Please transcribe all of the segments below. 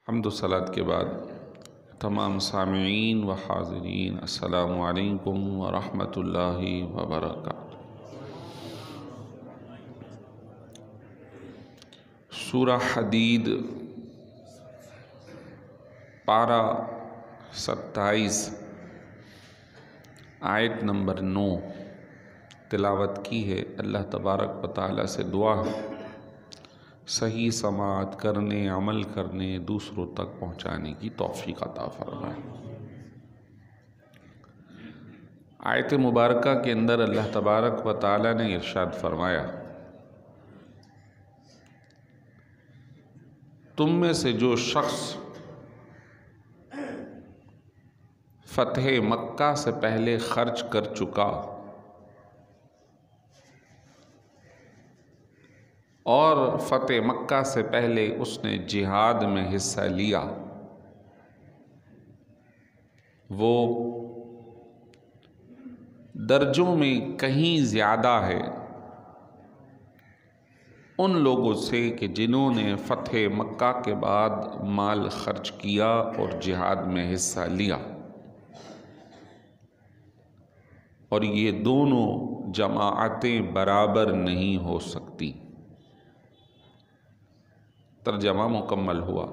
حمد و صلاۃ کے بعد تمام سامعین و حاضرین السلام علیکم ورحمۃ اللہ وبرکاتہ۔ سورہ حدید پارہ 27 آیت نمبر 9 تلاوت کی ہے۔ اللہ تبارک و تعالیٰ سے دعا ہے صحیح سماعت کرنے، عمل کرنے، دوسروں تک پہنچانے کی توفیق عطا فرمائے۔ آیت مبارکہ کے اندر اللہ تبارک و تعالیٰ نے ارشاد فرمایا، تم میں سے جو شخص فتح مکہ سے پہلے خرچ کر چکا اور فتح مکہ سے پہلے اس نے جہاد میں حصہ لیا، وہ درجوں میں کہیں زیادہ ہے ان لوگوں سے کہ جنہوں نے فتح مکہ کے بعد مال خرچ کیا اور جہاد میں حصہ لیا، اور یہ دونوں جماعتیں برابر نہیں ہو سکتی۔ ترجمہ مکمل ہوا۔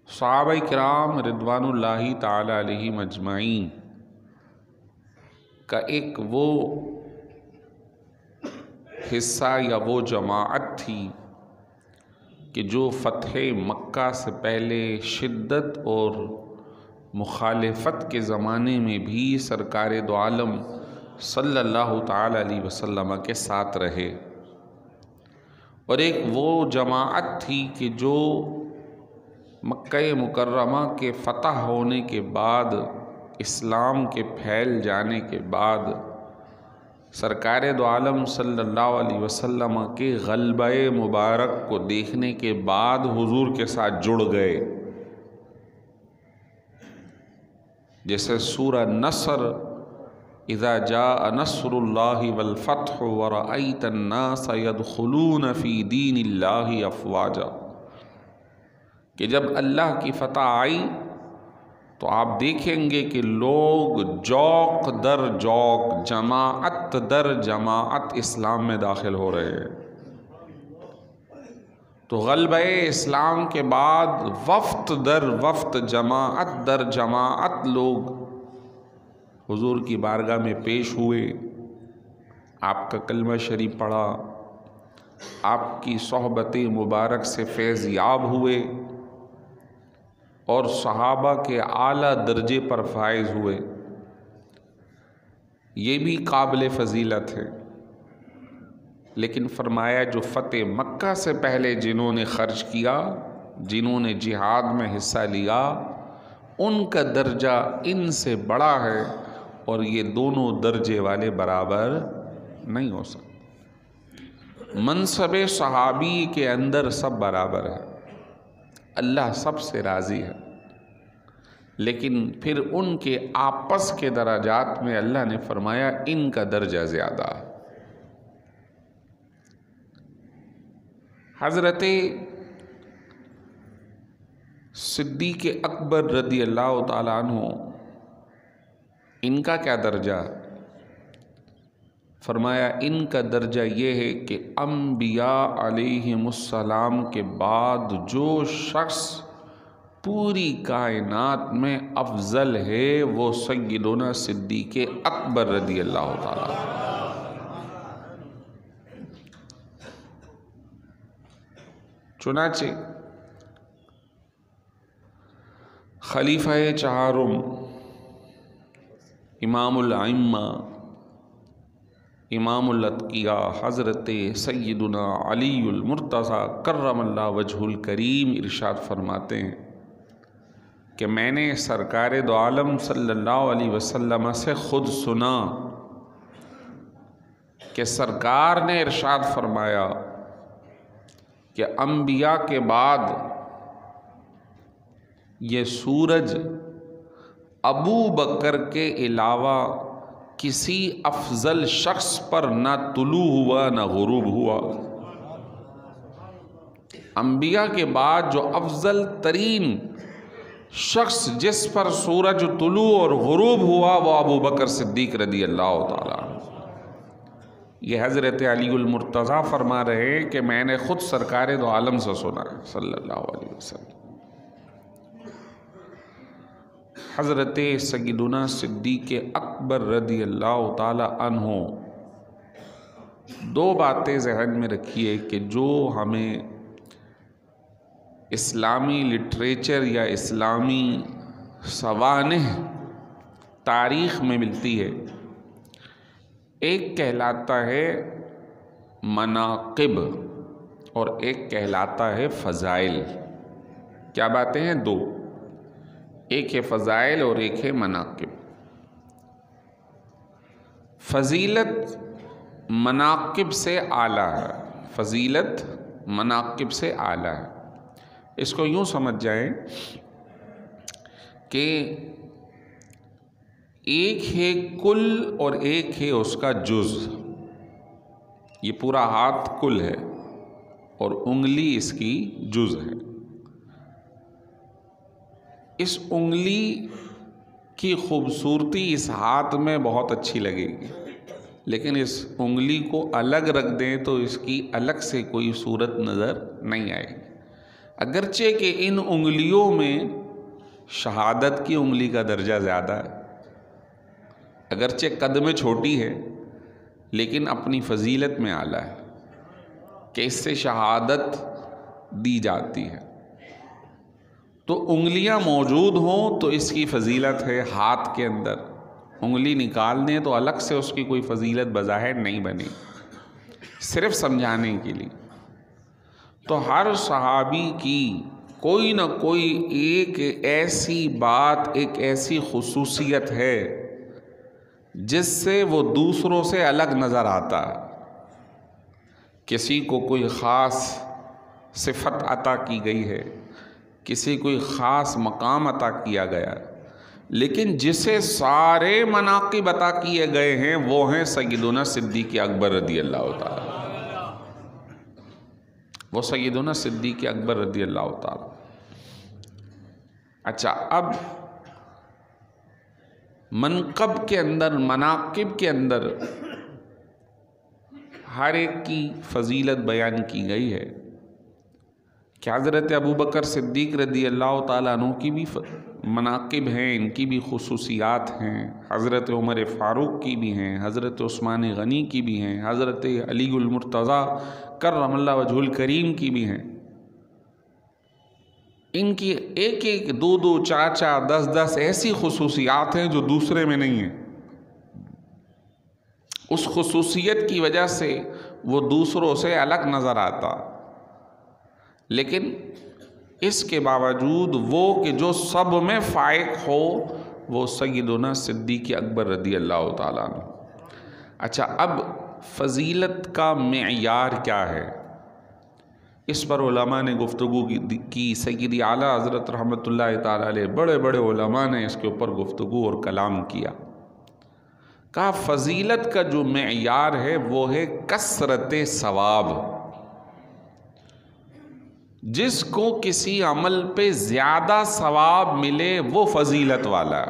صحابہ کرام رضوان اللہ تعالی علیہم اجمعین کا ایک وہ حصہ یا وہ جماعت تھی کہ جو فتح مکہ سے پہلے شدت اور مخالفت کے زمانے میں بھی سرکار دو عالم صلی اللہ تعالی علیہ وسلم کے ساتھ رہے، اور ایک وہ جماعت تھی کہ جو مکہ مکرمہ کے فتح ہونے کے بعد، اسلام کے پھیل جانے کے بعد، سرکار دو عالم صلی اللہ علیہ وسلم کے غلبہ مبارک کو دیکھنے کے بعد حضور کے ساتھ جڑ گئے۔ جیسے سورہ نصر اذا جاء نصر اللہ والفتح ورأیت الناس يدخلون فی دین اللہ افواجا، کہ جب اللہ کی فتح آئی تو آپ دیکھیں گے کہ لوگ جوق در جوق، جماعت در جماعت اسلام میں داخل ہو رہے ہیں۔ تو غلبہ اسلام کے بعد وفد در وفد، جماعت در جماعت لوگ حضور کی بارگاہ میں پیش ہوئے، آپ کا کلمہ شریف پڑھا، آپ کی صحبت مبارک سے فیض یاب ہوئے اور صحابہ کے اعلیٰ درجے پر فائز ہوئے۔ یہ بھی قابل فضیلت ہے، لیکن فرمایا جو فتح مکہ سے پہلے جنہوں نے خرچ کیا، جنہوں نے جہاد میں حصہ لیا، ان کا درجہ ان سے بڑا ہے، اور یہ دونوں درجے والے برابر نہیں ہو سکتے۔ منصب صحابی کے اندر سب برابر ہے، اللہ سب سے راضی ہے، لیکن پھر ان کے آپس کے درجات میں اللہ نے فرمایا ان کا درجہ زیادہ ہے۔ حضرت صدیق اکبر رضی اللہ تعالیٰ عنہ، ان کا کیا درجہ؟ فرمایا ان کا درجہ یہ ہے کہ انبیاء علیہم السلام کے بعد جو شخص پوری کائنات میں افضل ہے وہ سیدنا صدیق اکبر رضی اللہ تعالیٰ۔ چنانچہ خلیفہ چہارم، امام الائمہ، امام الاتقیاء، حضرت سیدنا علی المرتضیٰ کرم اللہ وجہ الکریم ارشاد فرماتے ہیں کہ میں نے سرکار دو عالم صلی اللہ علیہ وسلم سے خود سنا کہ سرکار نے ارشاد فرمایا کہ انبیاء کے بعد یہ سورج ابو بکر کے علاوہ کسی افضل شخص پر نہ طلوع ہوا نہ غروب ہوا۔ انبیاء کے بعد جو افضل ترین شخص جس پر سورج طلوع اور غروب ہوا وہ ابو بکر صدیق رضی اللہ تعالیٰ عنہ۔ یہ حضرت علی المرتضیٰ فرما رہے ہیں کہ میں نے خود سرکار دو عالم سے سنا صلی اللہ علیہ وسلم۔ حضرت سیدنا صدیق اکبر رضی اللہ تعالیٰ عنہ، دو باتیں ذہن میں رکھیے کہ جو ہمیں اسلامی لٹریچر یا اسلامی سوانح تاریخ میں ملتی ہے، ایک کہلاتا ہے مناقب اور ایک کہلاتا ہے فضائل۔ کیا باتیں ہیں؟ دو، ایک ہے فضائل اور ایک ہے مناقب۔ فضیلت مناقب سے اعلیٰ ہے، فضیلت مناقب سے اعلیٰ ہے۔ اس کو یوں سمجھ جائیں کہ ایک ہے کل اور ایک ہے اس کا جز۔ یہ پورا ہاتھ کل ہے اور انگلی اس کی جز ہے۔ اس انگلی کی خوبصورتی اس ہاتھ میں بہت اچھی لگے گی، لیکن اس انگلی کو الگ رکھ دیں تو اس کی الگ سے کوئی صورت نظر نہیں آئے گی۔ اگرچہ کہ ان انگلیوں میں شہادت کی انگلی کا درجہ زیادہ ہے، اگرچہ قد میں چھوٹی ہے لیکن اپنی فضیلت میں اعلیٰ ہے کہ اس سے شہادت دی جاتی ہے۔ تو انگلیاں موجود ہوں تو اس کی فضیلت ہے، ہاتھ کے اندر انگلی نکال دیں تو الگ سے اس کی کوئی فضیلت بظاہر نہیں بنی، صرف سمجھانے کے لیے۔ تو ہر صحابی کی کوئی نہ کوئی ایک ایسی بات، ایک ایسی خصوصیت ہے جس سے وہ دوسروں سے الگ نظر آتا ہے۔ کسی کو کوئی خاص صفت عطا کی گئی ہے، کسی کوئی خاص مقام عطا کیا گیا ہے، لیکن جسے سارے مناقب عطا کیے گئے ہیں وہ ہیں سیدنا صدیق اکبر رضی اللہ تعالیٰ، وہ سیدنا صدیق اکبر رضی اللہ تعالیٰ۔ اچھا، اب منقب کے اندر، مناقب کے اندر ہر ایک کی فضیلت بیان کی گئی ہے کہ حضرت ابو بکر صدیق رضی اللہ تعالیٰ عنہ کی بھی مناقب ہیں، ان کی بھی خصوصیات ہیں، حضرت عمر فاروق کی بھی ہیں، حضرت عثمان غنی کی بھی ہیں، حضرت علی المرتضیٰ کرم اللہ وجہ الکریم کی بھی ہیں۔ ان کی ایک ایک، دو دو، چار چار، 10 ایسی خصوصیات ہیں جو دوسرے میں نہیں ہیں۔ اس خصوصیت کی وجہ سے وہ دوسروں سے الگ نظر آتا، لیکن اس کے باوجود وہ کہ جو سب میں فائق ہو وہ سیدنا صدیق اکبر رضی اللہ تعالیٰ عنہ۔ اچھا، اب فضیلت کا معیار کیا ہے؟ اس پر علماء نے گفتگو کی، سیدی اعلیٰ حضرت رحمۃ اللہ تعالیٰ علیہ، بڑے بڑے علماء نے اس کے اوپر گفتگو اور کلام کیا۔ کہا فضیلت کا جو معیار ہے وہ ہے کثرت ثواب۔ جس کو کسی عمل پہ زیادہ ثواب ملے وہ فضیلت والا۔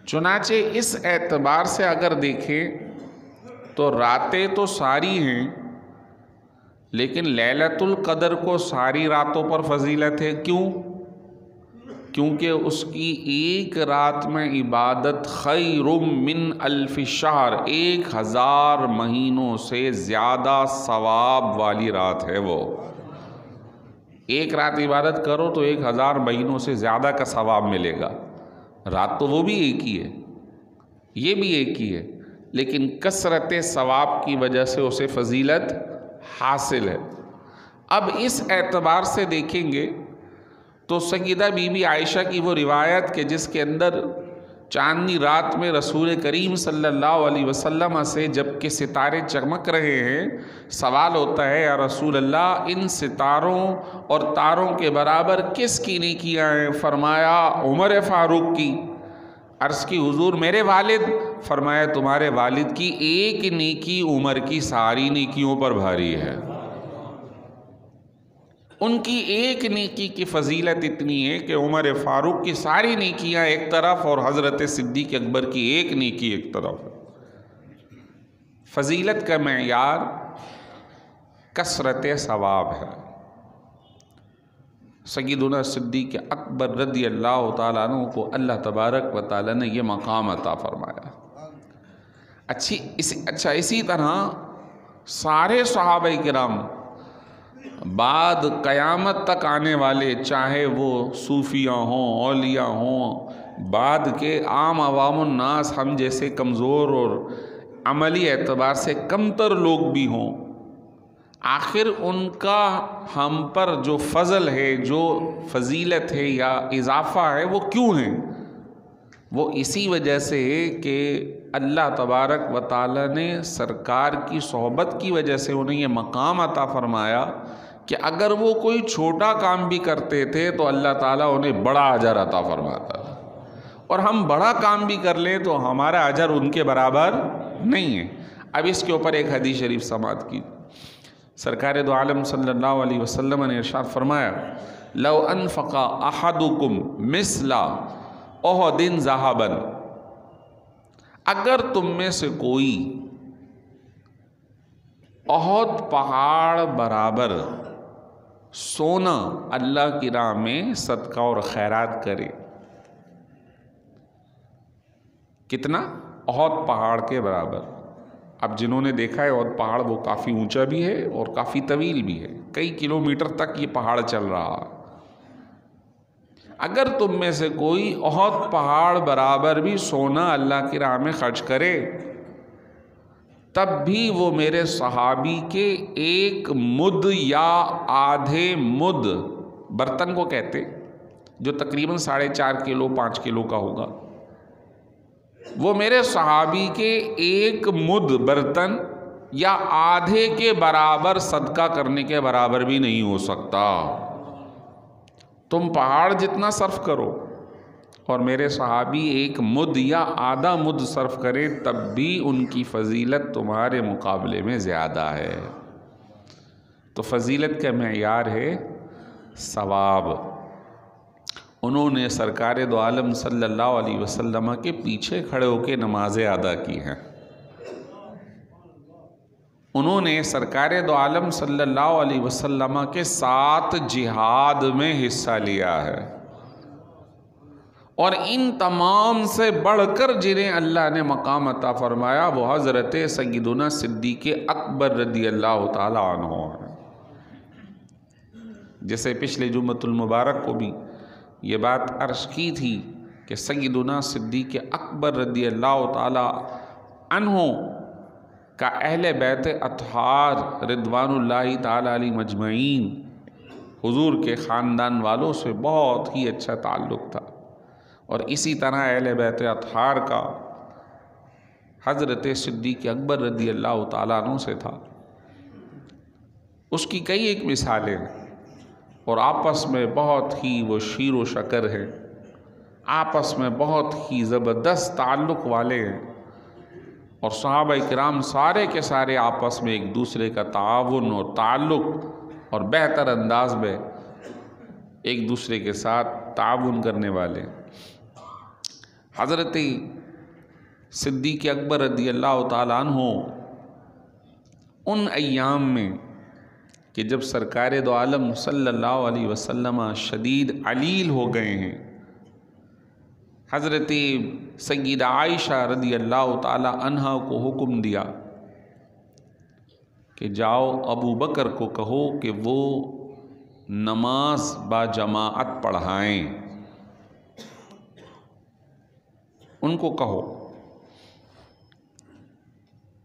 چنانچہ اس اعتبار سے اگر دیکھیں تو راتیں تو ساری ہیں، لیکن لیلۃ القدر کو ساری راتوں پر فضیلت ہے۔ کیوں؟ کیونکہ اس کی ایک رات میں عبادت خیر من الف شہر، 1000 مہینوں سے زیادہ ثواب والی رات ہے۔ وہ ایک رات عبادت کرو تو 1000 مہینوں سے زیادہ کا ثواب ملے گا۔ رات تو وہ بھی ایک ہی ہے، یہ بھی ایک ہی ہے، لیکن کثرت ثواب کی وجہ سے اسے فضیلت حاصل ہے۔ اب اس اعتبار سے دیکھیں گے تو سیدہ بی بی عائشہ کی وہ روایت کہ جس کے اندر چاندنی رات میں رسول کریم صلی اللہ علیہ وسلم سے جب کہ ستارے چمک رہے ہیں، سوال ہوتا ہے یا رسول اللہ ان ستاروں اور تاروں کے برابر کس کی نیکیاں ہیں؟ فرمایا عمر فاروق کی۔ عرض کی حضور میرے والد فرمایا تمہارے والد کی ایک نیکی عمر کی ساری نیکیوں پر بھاری ہے. ان کی ایک نیکی کی فضیلت اتنی ہے کہ عمر فاروق کی ساری نیکیاں ایک طرف اور حضرت صدیق اکبر کی ایک نیکی ایک طرف. فضیلت کا معیار کثرت ثواب ہے. سیدنا صدیق اکبر رضی اللہ تعالیٰ عنہ کو اللہ تبارک و تعالیٰ نے یہ مقام عطا فرمایا. اچھا اسی طرح سارے صحابہ کرام بعد قیامت تک آنے والے، چاہے وہ صوفیہ ہوں، اولیاء ہوں، بعد کے عام عوام الناس ہم جیسے کمزور اور عملی اعتبار سے کمتر لوگ بھی ہوں، آخر ان کا ہم پر جو فضل ہے، جو فضیلت ہے یا اضافہ ہے، وہ کیوں ہے؟ وہ اسی وجہ سے ہے کہ اللہ تبارک و تعالیٰ نے سرکار کی صحبت کی وجہ سے انہیں یہ مقام عطا فرمایا کہ اگر وہ کوئی چھوٹا کام بھی کرتے تھے تو اللہ تعالیٰ انہیں بڑا اجر عطا فرماتا ہے، اور ہم بڑا کام بھی کر لیں تو ہمارا اجر ان کے برابر نہیں ہے. اب اس کے اوپر ایک حدیث شریف سماعت کی. سرکار دو عالم صلی اللہ علیہ وسلم نے ارشاد فرمایا لو انفق احدکم مثل احد ذہبا، اگر تم میں سے کوئی احد پہاڑ برابر سونا اللہ کی راہ میں صدقہ اور خیرات کرے. کتنا؟ احد پہاڑ کے برابر. اب جنہوں نے دیکھا ہے احد پہاڑ وہ کافی اونچا بھی ہے اور کافی طویل بھی ہے، کئی کلومیٹر تک یہ پہاڑ چل رہا ہے. اگر تم میں سے کوئی احد پہاڑ برابر بھی سونا اللہ کی راہ میں خرچ کرے، تب بھی وہ میرے صحابی کے ایک مد یا آدھے مد، برتن کو کہتے جو تقریباً 4.5 کلو 5 کلو کا ہوگا، وہ میرے صحابی کے ایک مد برتن یا آدھے کے برابر صدقہ کرنے کے برابر بھی نہیں ہو سکتا. تم پہاڑ جتنا صرف کرو اور میرے صحابی ایک مد یا آدھا مد صرف کرے، تب بھی ان کی فضیلت تمہارے مقابلے میں زیادہ ہے. تو فضیلت کا معیار ہے ثواب. انہوں نے سرکار دو عالم صلی اللہ علیہ وسلم کے پیچھے کھڑے ہو کے نمازیں ادا کی ہیں. انہوں نے سرکار دو عالم صلی اللہ علیہ وسلم کے ساتھ جہاد میں حصہ لیا ہے، اور ان تمام سے بڑھ کر جنہیں اللہ نے مقام عطا فرمایا وہ حضرت سیدنا صدیق اکبر رضی اللہ تعالیٰ عنہ ہیں. جیسے پچھلے جمعۃ المبارک کو بھی یہ بات عرض کی تھی کہ سیدنا صدیق اکبر رضی اللہ تعالیٰ عنہ کا اہل بیت اطہار رضوان اللہ تعالیٰ علیہ مجمعین حضور کے خاندان والوں سے بہت ہی اچھا تعلق تھا، اور اسی طرح اہل بیت اطہار کا حضرت صدیق اکبر رضی اللہ تعالیٰ عنہ سے تھا. اس کی کئی ایک مثالیں اور آپس میں بہت ہی وہ شیر و شکر ہے، آپس میں بہت ہی زبردست تعلق والے ہیں، اور صحابہ کرام سارے کے سارے آپس میں ایک دوسرے کا تعاون اور تعلق اور بہتر انداز میں ایک دوسرے کے ساتھ تعاون کرنے والے. حضرت صدیق اکبر رضی اللہ تعالیٰ عنہ ان ایام میں کہ جب سرکار دو عالم صلی اللہ علیہ وسلم شدید علیل ہو گئے ہیں، حضرت سیدہ عائشہ رضی اللہ تعالیٰ عنہا کو حکم دیا کہ جاؤ ابو بکر کو کہو کہ وہ نماز با جماعت پڑھائیں. ان کو کہو.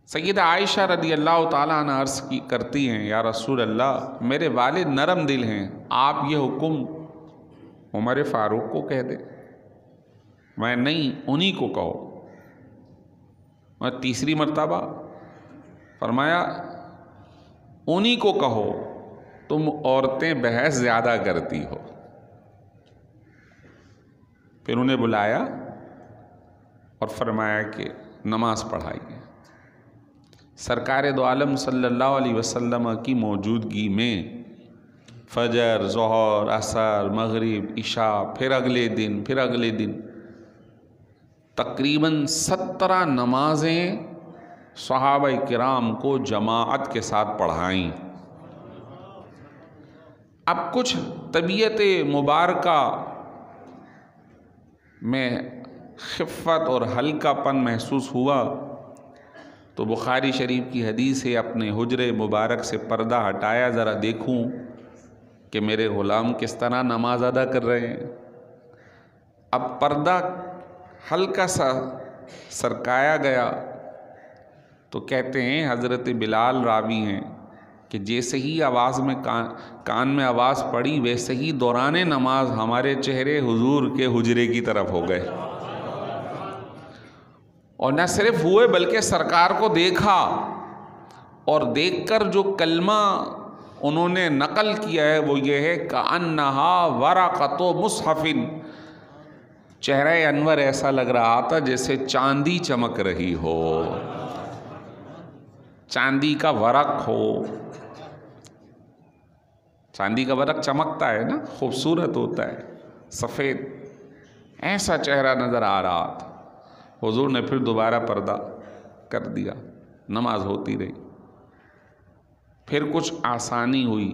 سیدہ عائشہ رضی اللہ تعالیٰ عنہ عرض کرتی ہیں یا رسول اللہ میرے والد نرم دل ہیں، آپ یہ حکم عمر فاروق کو کہہ دیں. میں نہیں، انہی کو کہو. میں تیسری مرتبہ فرمایا انہی کو کہو، تم عورتیں بحث زیادہ کرتی ہو. پھر انہیں بلایا اور فرمایا کہ نماز پڑھائیے۔ سرکار دو عالم صلی اللہ علیہ وسلم کی موجودگی میں فجر، ظہر، عصر، مغرب، عشاء، پھر اگلے دن تقریباً 17 نمازیں صحابہ کرام کو جماعت کے ساتھ پڑھائیں۔ اب کچھ طبیعت مبارکہ میں خفت اور ہلکا پن محسوس ہوا تو بخاری شریف کی حدیث ہے، اپنے حجرے مبارک سے پردہ ہٹایا، ذرا دیکھوں کہ میرے غلام کس طرح نماز ادا کر رہے ہیں۔ اب پردہ ہلکا سا سرکایا گیا تو کہتے ہیں حضرت بلال راوی ہیں کہ جیسے ہی آواز میں کان میں آواز پڑی ویسے ہی دوران نماز ہمارے چہرے حضور کے حجرے کی طرف ہو گئے، اور نہ صرف ہوئے بلکہ سرکار کو دیکھا، اور دیکھ کر جو کلمہ انہوں نے نقل کیا ہے وہ یہ ہے کأنہا ورقۃ مصحف، چہرہ انور ایسا لگ رہا تھا جیسے چاندی چمک رہی ہو، چاندی کا ورق ہو۔ چاندی کا ورق چمکتا ہے نا، خوبصورت ہوتا ہے، سفید، ایسا چہرہ نظر آ رہا تھا۔ حضور نے پھر دوبارہ پردہ کر دیا، نماز ہوتی رہی۔ پھر کچھ آسانی ہوئی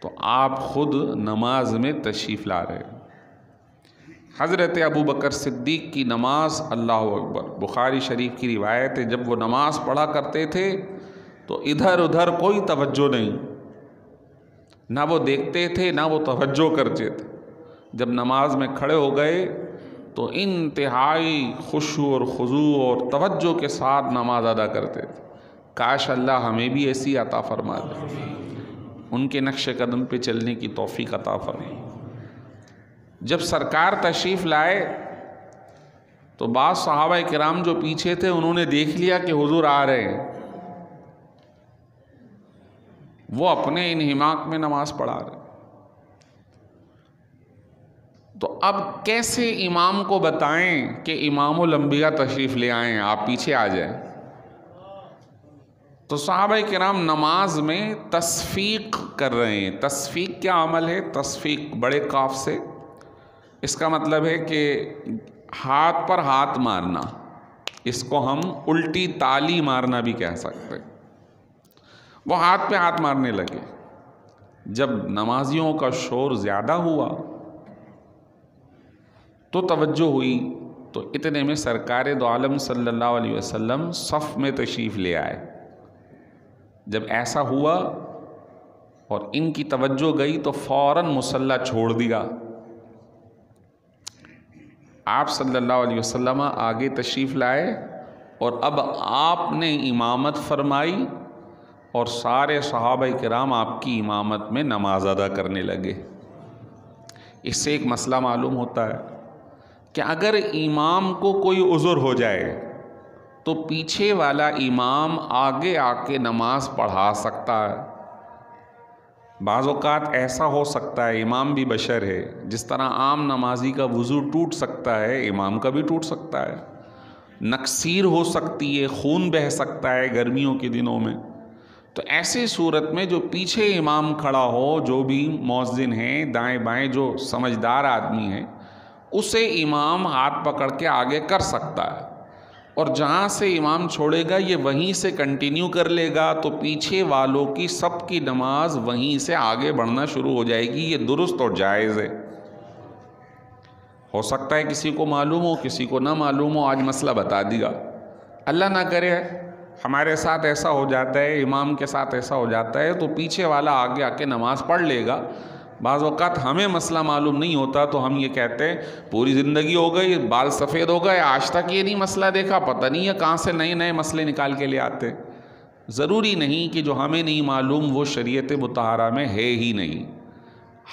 تو آپ خود نماز میں تشریف لا رہے۔ حضرت ابو بکر صدیق کی نماز، اللہ اکبر، بخاری شریف کی روایت ہے، جب وہ نماز پڑھا کرتے تھے تو ادھر ادھر کوئی توجہ نہیں، نہ وہ دیکھتے تھے نہ وہ توجہ کرتے تھے۔ جب نماز میں کھڑے ہو گئے تو انتہائی خشوع اور خضوع اور توجہ کے ساتھ نماز ادا کرتے تھے۔ کاش اللہ ہمیں بھی ایسی عطا فرما دے، ان کے نقش قدم پہ چلنے کی توفیق عطا فرمائے۔ جب سرکار تشریف لائے تو بعض صحابہ کرام جو پیچھے تھے انہوں نے دیکھ لیا کہ حضور آ رہے ہیں، وہ اپنے انہماک میں نماز پڑھا رہے۔ تو اب کیسے امام کو بتائیں کہ امام الانبیاء تشریف لے آئیں، آپ پیچھے آ جائیں؟ تو صحابہ کرام نماز میں تصفیق کر رہے ہیں۔ تصفیق کیا عمل ہے؟ تصفیق بڑے قاف سے، اس کا مطلب ہے کہ ہاتھ پر ہاتھ مارنا، اس کو ہم الٹی تالی مارنا بھی کہہ سکتے ہیں۔ وہ ہاتھ پہ ہاتھ مارنے لگے۔ جب نمازیوں کا شور زیادہ ہوا تو توجہ ہوئی، تو اتنے میں سرکار دو عالم صلی اللہ علیہ وسلم صف میں تشریف لے آئے۔ جب ایسا ہوا اور ان کی توجہ گئی تو فوراً مصلی چھوڑ دیا۔ آپ صلی اللہ علیہ وسلم آگے تشریف لائے اور اب آپ نے امامت فرمائی اور سارے صحابہ کرام آپ کی امامت میں نماز ادا کرنے لگے۔ اس سے ایک مسئلہ معلوم ہوتا ہے کہ اگر امام کو کوئی عذر ہو جائے تو پیچھے والا امام آگے آ کے نماز پڑھا سکتا ہے۔ بعض اوقات ایسا ہو سکتا ہے، امام بھی بشر ہے، جس طرح عام نمازی کا وضو ٹوٹ سکتا ہے امام کا بھی ٹوٹ سکتا ہے، نکسیر ہو سکتی ہے، خون بہہ سکتا ہے گرمیوں کے دنوں میں۔ تو ایسی صورت میں جو پیچھے امام کھڑا ہو، جو بھی مؤذن ہیں دائیں بائیں جو سمجھدار آدمی ہے، اسے امام ہاتھ پکڑ کے آگے کر سکتا ہے، اور جہاں سے امام چھوڑے گا یہ وہیں سے کنٹینیو کر لے گا، تو پیچھے والوں کی سب کی نماز وہیں سے آگے بڑھنا شروع ہو جائے گی۔ یہ درست اور جائز ہے۔ ہو سکتا ہے کسی کو معلوم ہو کسی کو نہ معلوم ہو، آج مسئلہ بتا دیا۔ اللہ نہ کرے ہمارے ساتھ ایسا ہو جاتا ہے، امام کے ساتھ ایسا ہو جاتا ہے تو پیچھے والا آگے آ کے نماز پڑھ لے گا۔ بعض اوقات ہمیں مسئلہ معلوم نہیں ہوتا تو ہم یہ کہتے ہیں پوری زندگی ہو گئی، بال سفید ہو گئے، آج تک یہ نہیں مسئلہ دیکھا، پتہ نہیں ہے کہاں سے نئے نئے مسئلے نکال کے لے آتے۔ ضروری نہیں کہ جو ہمیں نہیں معلوم وہ شریعت مطہرہ میں ہے ہی نہیں۔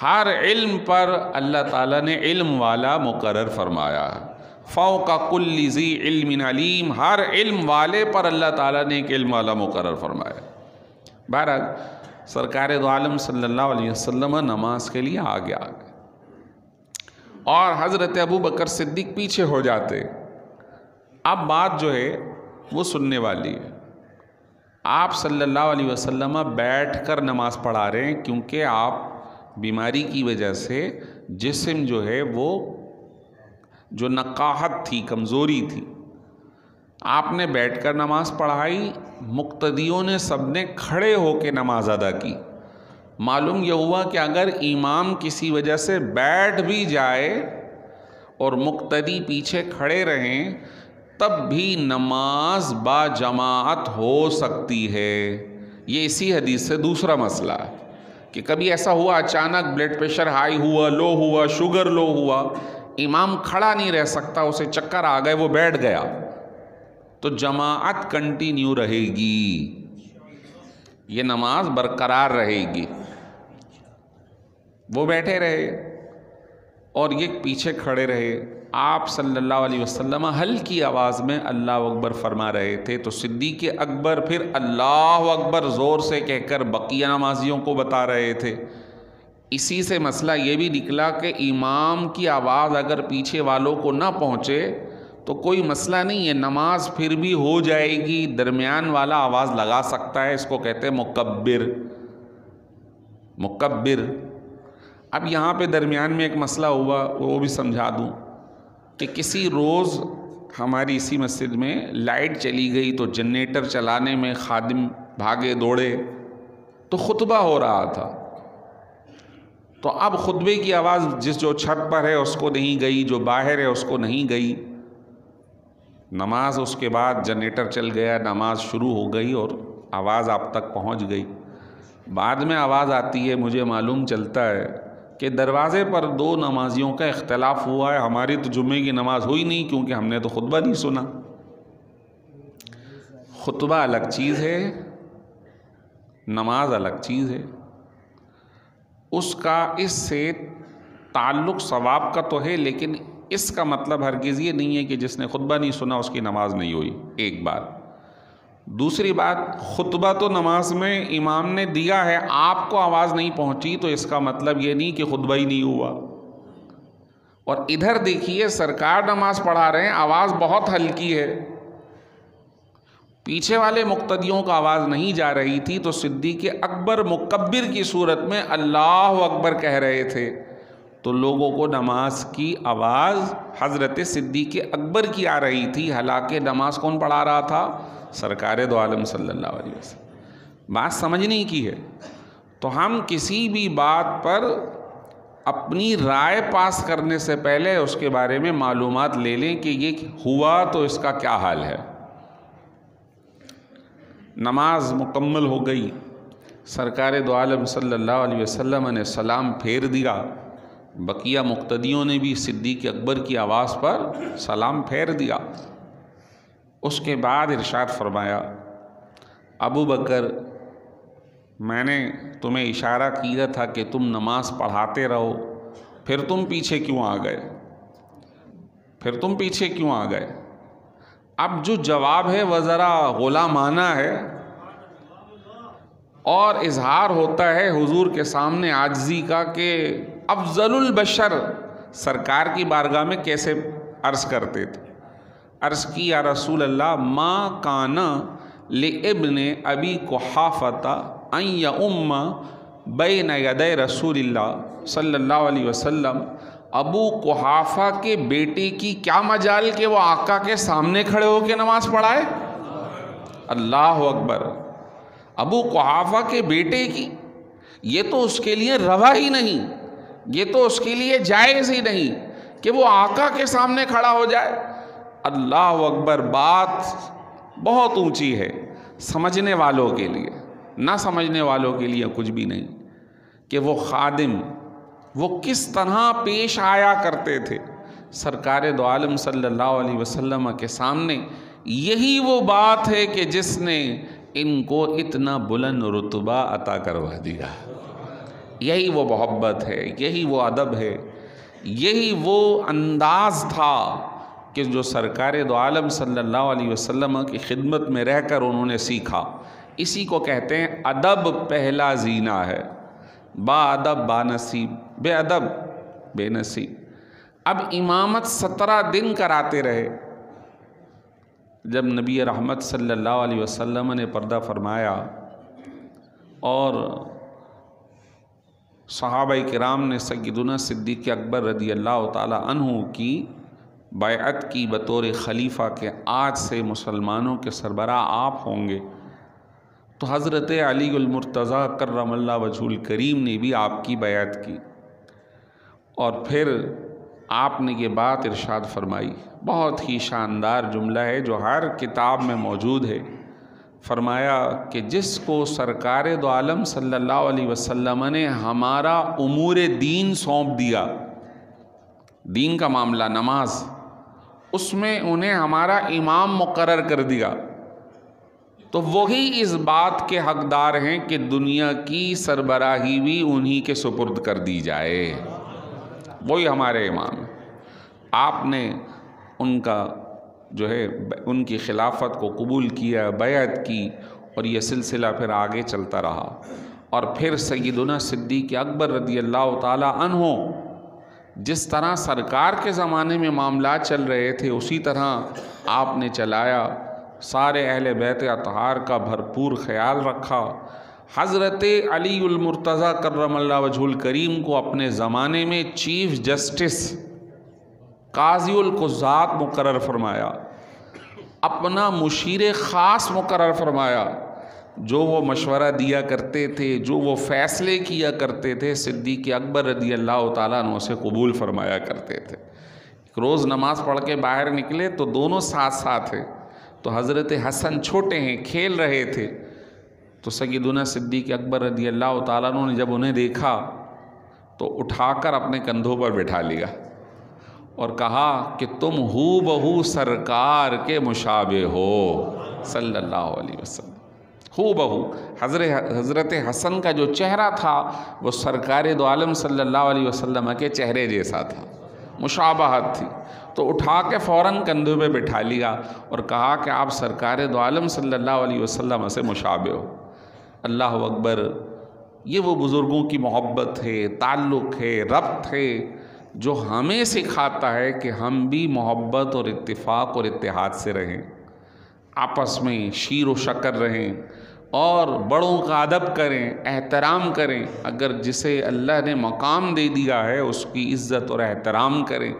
ہر علم پر اللہ تعالیٰ نے علم والا مقرر فرمایا ہے۔ فوق کل ذی علم علیم، ہر علم والے پر اللہ تعالیٰ نے ایک علم والا مقرر فرمایا۔ بہرحال سرکار دو عالم صلی اللہ علیہ وسلم نماز کے لیے آگے آ گئے اور حضرت ابو بکر صدیق پیچھے ہو جاتے، اب بات جو ہے وہ سننے والی ہے۔ آپ صلی اللہ علیہ وسلم بیٹھ کر نماز پڑھا رہے ہیں، کیونکہ آپ بیماری کی وجہ سے جسم جو ہے وہ جو نقاہت تھی، کمزوری تھی، آپ نے بیٹھ کر نماز پڑھائی، مقتدیوں نے سب نے کھڑے ہو کے نماز ادا کی۔ معلوم یہ ہوا کہ اگر امام کسی وجہ سے بیٹھ بھی جائے اور مقتدی پیچھے کھڑے رہیں تب بھی نماز با جماعت ہو سکتی ہے۔ یہ اسی حدیث سے دوسرا مسئلہ ہے کہ کبھی ایسا ہوا اچانک بلڈ پریشر ہائی ہوا، لو ہوا، شوگر لو ہوا، امام کھڑا نہیں رہ سکتا، اسے چکر آ گئے، وہ بیٹھ گیا، تو جماعت کنٹینیو رہے گی، یہ نماز برقرار رہے گی۔ وہ بیٹھے رہے اور یہ پیچھے کھڑے رہے، آپ صلی اللہ علیہ وسلم ہلکی آواز میں اللہ اکبر فرما رہے تھے، تو صدیق اکبر پھر اللہ اکبر زور سے کہہ کر بقیہ نمازیوں کو بتا رہے تھے۔ اسی سے مسئلہ یہ بھی نکلا کہ امام کی آواز اگر پیچھے والوں کو نہ پہنچے تو کوئی مسئلہ نہیں ہے، نماز پھر بھی ہو جائے گی، درمیان والا آواز لگا سکتا ہے، اس کو کہتے ہیں مکبر۔ مکبر۔ اب یہاں پہ درمیان میں ایک مسئلہ ہوا، وہ بھی سمجھا دوں کہ کسی روز ہماری اسی مسجد میں لائٹ چلی گئی تو جنریٹر چلانے میں خادم بھاگے دوڑے، تو خطبہ ہو رہا تھا، تو اب خطبے کی آواز جس جو چھت پر ہے اس کو نہیں گئی، جو باہر ہے اس کو نہیں گئی، نماز اس کے بعد جنریٹر چل گیا، نماز شروع ہو گئی اور آواز آپ تک پہنچ گئی۔ بعد میں آواز آتی ہے، مجھے معلوم چلتا ہے کہ دروازے پر دو نمازیوں کا اختلاف ہوا ہے، ہماری تو جمعے کی نماز ہوئی نہیں کیونکہ ہم نے تو خطبہ نہیں سنا۔ خطبہ الگ چیز ہے، نماز الگ چیز ہے، اس کا اس سے تعلق ثواب کا تو ہے، لیکن اس کا مطلب ہرگز یہ نہیں ہے کہ جس نے خطبہ نہیں سنا اس کی نماز نہیں ہوئی، ایک بات۔ دوسری بات، خطبہ تو نماز میں امام نے دیا ہے، آپ کو آواز نہیں پہنچی تو اس کا مطلب یہ نہیں کہ خطبہ ہی نہیں ہوا۔ اور ادھر دیکھیے سرکار نماز پڑھا رہے ہیں، آواز بہت ہلکی ہے، پیچھے والے مقتدیوں کا آواز نہیں جا رہی تھی، تو صدیق اکبر مکبر کی صورت میں اللہ اکبر کہہ رہے تھے، تو لوگوں کو نماز کی آواز حضرت صدیق اکبر کی آ رہی تھی، حالانکہ نماز کون پڑھا رہا تھا؟ سرکار دو عالم صلی اللہ علیہ وسلم۔ بات سمجھنے کی ہے، تو ہم کسی بھی بات پر اپنی رائے پاس کرنے سے پہلے اس کے بارے میں معلومات لے لیں کہ یہ ہوا تو اس کا کیا حال ہے۔ نماز مکمل ہو گئی، سرکار دو عالم صلی اللہ علیہ وسلم نے سلام پھیر دیا، بقیہ مقتدیوں نے بھی صدیق اکبر کی آواز پر سلام پھیر دیا۔ اس کے بعد ارشاد فرمایا، ابو بکر، میں نے تمہیں اشارہ کیا تھا کہ تم نماز پڑھاتے رہو، پھر تم پیچھے کیوں آ گئے؟ پھر تم پیچھے کیوں آ گئے؟ اب جو جواب ہے وہ ذرا غلامانہ ہے اور اظہار ہوتا ہے حضور کے سامنے عاجزی کا کہ افضل البشر سرکار کی بارگاہ میں کیسے عرض کرتے تھے۔ عرض کی، یا رسول اللہ، ما کان لابن ابی قحافۃ ان یؤم بین یدی رسول اللہ صلی اللہ علیہ وسلم، ابو قحافہ کے بیٹے کی کیا مجال کہ وہ آقا کے سامنے کھڑے ہو کے نماز پڑھائے؟ اللہ اکبر۔ ابو قحافہ کے بیٹے کی، یہ تو اس کے لیے روا ہی نہیں، یہ تو اس کے لیے جائز ہی نہیں کہ وہ آقا کے سامنے کھڑا ہو جائے۔ اللہ اکبر۔ بات بہت اونچی ہے سمجھنے والوں کے لیے، نہ سمجھنے والوں کے لیے کچھ بھی نہیں، کہ وہ خادم وہ کس طرح پیش آیا کرتے تھے سرکار دو عالم صلی اللہ علیہ وسلم کے سامنے۔ یہی وہ بات ہے کہ جس نے ان کو اتنا بلند رتبہ عطا کروا دیا، یہی وہ محبت ہے، یہی وہ ادب ہے، یہی وہ انداز تھا کہ جو سرکار دو عالم صلی اللہ علیہ وسلم کی خدمت میں رہ کر انہوں نے سیکھا۔ اسی کو کہتے ہیں ادب پہلا زینہ ہے، با ادب با نصیب، بے ادب بے نصیب۔ اب امامت 17 دن کراتے رہے، جب نبی رحمت صلی اللہ علیہ وسلم نے پردہ فرمایا اور صحابہ کرام نے سیدنا صدیق اکبر رضی اللہ تعالی عنہ کی بیعت کی بطور خلیفہ کہ آج سے مسلمانوں کے سربراہ آپ ہوں گے، تو حضرت علی المرتضیٰ کرم اللہ وجہہ الکریم نے بھی آپ کی بیعت کی، اور پھر آپ نے یہ بات ارشاد فرمائی، بہت ہی شاندار جملہ ہے جو ہر کتاب میں موجود ہے۔ فرمایا کہ جس کو سرکار دو عالم صلی اللہ علیہ وسلم نے ہمارا امور دین سونپ دیا، دین کا معاملہ نماز، اس میں انہیں ہمارا امام مقرر کر دیا، تو وہی اس بات کے حقدار ہیں کہ دنیا کی سربراہی بھی انہی کے سپرد کر دی جائے، وہی ہمارے امام ہیں۔ آپ نے ان کا جو ہے ان کی خلافت کو قبول کیا، بیعت کی، اور یہ سلسلہ پھر آگے چلتا رہا، اور پھر سیدنا صدیق اکبر رضی اللہ تعالی عنہ جس طرح سرکار کے زمانے میں معاملات چل رہے تھے اسی طرح آپ نے چلایا، سارے اہل بیت اطہار کا بھرپور خیال رکھا، حضرت علی المرتضیٰ کرم اللہ وجہہ الکریم کو اپنے زمانے میں چیف جسٹس قاضی القضات مقرر فرمایا، اپنا مشیر خاص مقرر فرمایا، جو وہ مشورہ دیا کرتے تھے، جو وہ فیصلے کیا کرتے تھے، صدیق اکبر رضی اللہ تعالیٰ عنہ سے قبول فرمایا کرتے تھے۔ ایک روز نماز پڑھ کے باہر نکلے تو دونوں ساتھ ساتھ ہیں، تو حضرت حسن چھوٹے ہیں، کھیل رہے تھے، تو سیدنا صدیق اکبر رضی اللہ تعالیٰ عنہ نے جب انہیں دیکھا تو اٹھا کر اپنے کندھوں پر بٹھا لیا اور کہا کہ تم ہو بہو سرکار کے مشابہ ہو صلی اللہ علیہ وسلم، ہو بہو۔ حضرت حسن کا جو چہرہ تھا وہ سرکار دو عالم صلی اللہ علیہ وسلم کے چہرے جیسا تھا، مشابہت تھی، تو اٹھا کے فوراً کندھوں پہ بٹھا لیا اور کہا کہ آپ سرکار دو عالم صلی اللہ علیہ وسلم سے مشابہ ہو۔ اللہ اکبر، یہ وہ بزرگوں کی محبت ہے، تعلق ہے، ربط ہے، جو ہمیں سکھاتا ہے کہ ہم بھی محبت اور اتفاق اور اتحاد سے رہیں، آپس میں شیر و شکر رہیں، اور بڑوں کا ادب کریں، احترام کریں، اگر جسے اللہ نے مقام دے دیا ہے اس کی عزت اور احترام کریں۔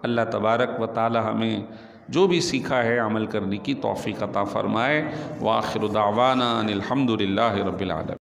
اللہ تبارک و تعالی ہمیں جو بھی سیکھا ہے عمل کرنے کی توفیق عطا فرمائے۔ وآخر دعوانا ان الحمد للہ رب العالمین۔